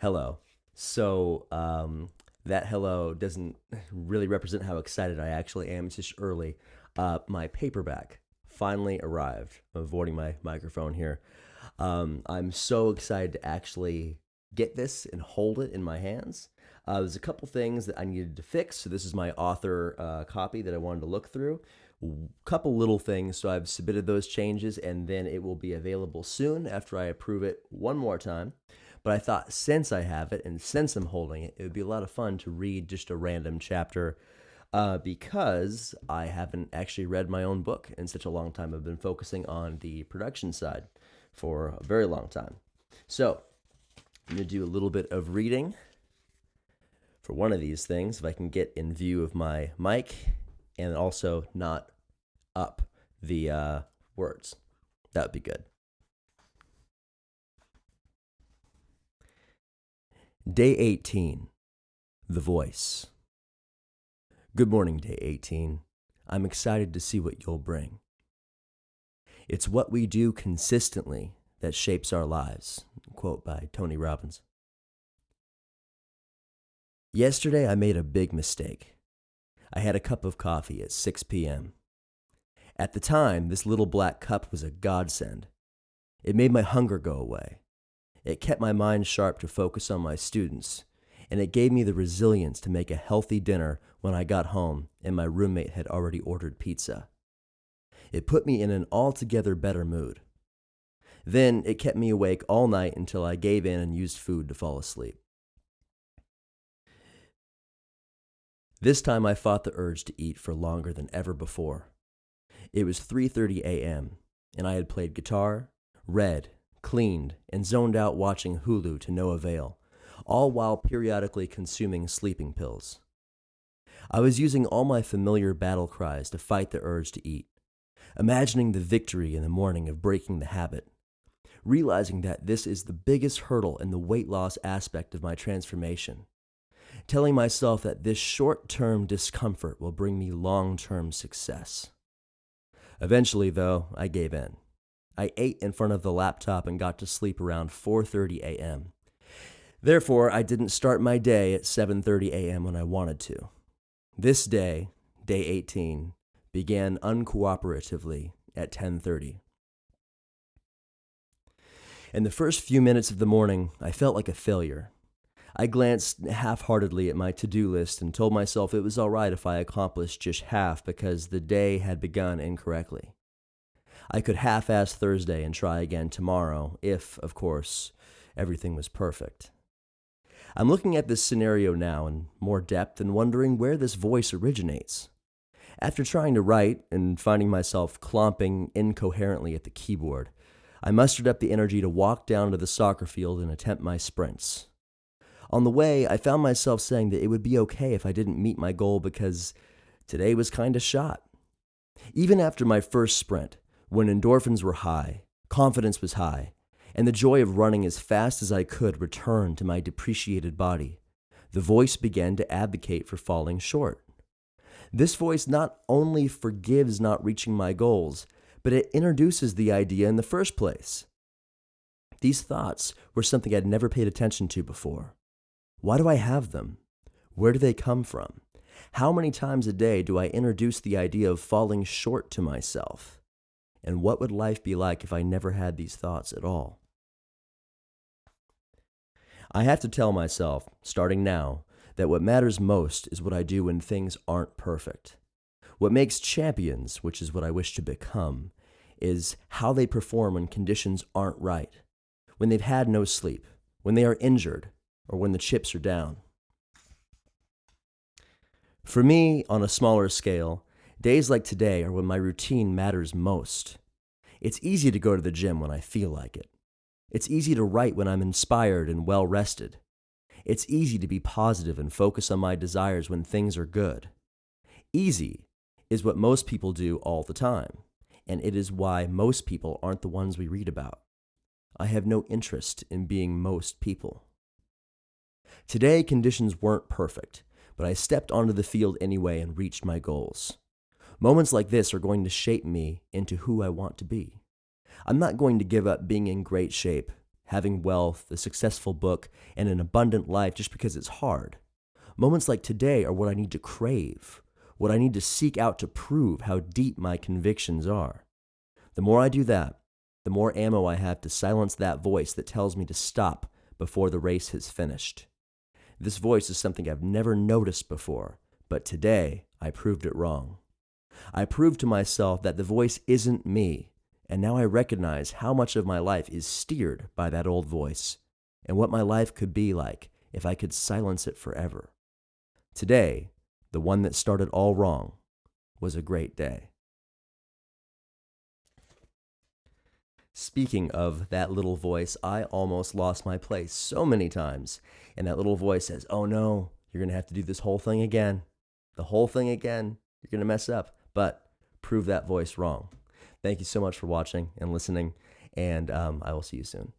Hello. That hello doesn't really represent how excited I actually am. It's just early. My paperback finally arrived. I'm avoiding my microphone here. I'm so excited to actually get this and hold it in my hands. There's a couple things that I needed to fix. So this is my author copy that I wanted to look through. Couple little things. So I've submitted those changes, and then it will be available soon after I approve it one more time. But I thought since I have it and since I'm holding it, it would be a lot of fun to read just a random chapter because I haven't actually read my own book in such a long time. I've been focusing on the production side for a very long time. So I'm going to do a little bit of reading for one of these things, if I can get in view of my mic and also not up the words. That would be good. Day 18, The Voice. Good morning, Day 18. I'm excited to see what you'll bring. It's what we do consistently that shapes our lives. Quote by Tony Robbins. Yesterday, I made a big mistake. I had a cup of coffee at 6 p.m. At the time, this little black cup was a godsend. It made my hunger go away. It kept my mind sharp to focus on my students, and it gave me the resilience to make a healthy dinner when I got home and my roommate had already ordered pizza. It put me in an altogether better mood. Then it kept me awake all night until I gave in and used food to fall asleep. This time I fought the urge to eat for longer than ever before. It was 3:30 a.m., and I had played guitar, read, cleaned, and zoned out watching Hulu to no avail, all while periodically consuming sleeping pills. I was using all my familiar battle cries to fight the urge to eat, imagining the victory in the morning of breaking the habit, realizing that this is the biggest hurdle in the weight loss aspect of my transformation, telling myself that this short-term discomfort will bring me long-term success. Eventually, though, I gave in. I ate in front of the laptop and got to sleep around 4:30 a.m. Therefore, I didn't start my day at 7:30 a.m. when I wanted to. This day, Day 18, began uncooperatively at 10:30. In the first few minutes of the morning, I felt like a failure. I glanced half-heartedly at my to-do list and told myself it was all right if I accomplished just half because the day had begun incorrectly. I could half-ass Thursday and try again tomorrow if, of course, everything was perfect. I'm looking at this scenario now in more depth and wondering where this voice originates. After trying to write and finding myself clomping incoherently at the keyboard, I mustered up the energy to walk down to the soccer field and attempt my sprints. On the way, I found myself saying that it would be okay if I didn't meet my goal because today was kinda shot. Even after my first sprint, when endorphins were high, confidence was high, and the joy of running as fast as I could returned to my depreciated body, the voice began to advocate for falling short. This voice not only forgives not reaching my goals, but it introduces the idea in the first place. These thoughts were something I'd never paid attention to before. Why do I have them? Where do they come from? How many times a day do I introduce the idea of falling short to myself? And what would life be like if I never had these thoughts at all? I have to tell myself, starting now, that what matters most is what I do when things aren't perfect. What makes champions, which is what I wish to become, is how they perform when conditions aren't right, when they've had no sleep, when they are injured, or when the chips are down. For me, on a smaller scale, days like today are when my routine matters most. It's easy to go to the gym when I feel like it. It's easy to write when I'm inspired and well-rested. It's easy to be positive and focus on my desires when things are good. Easy is what most people do all the time, and it is why most people aren't the ones we read about. I have no interest in being most people. Today, conditions weren't perfect, but I stepped onto the field anyway and reached my goals. Moments like this are going to shape me into who I want to be. I'm not going to give up being in great shape, having wealth, a successful book, and an abundant life just because it's hard. Moments like today are what I need to crave, what I need to seek out to prove how deep my convictions are. The more I do that, the more ammo I have to silence that voice that tells me to stop before the race has finished. This voice is something I've never noticed before, but today I proved it wrong. I proved to myself that the voice isn't me, and now I recognize how much of my life is steered by that old voice, and what my life could be like if I could silence it forever. Today, the one that started all wrong, was a great day. Speaking of that little voice, I almost lost my place so many times. And that little voice says, oh no, you're going to have to do this whole thing again. The whole thing again. You're going to mess up. But prove that voice wrong. Thank you so much for watching and listening. And I will see you soon.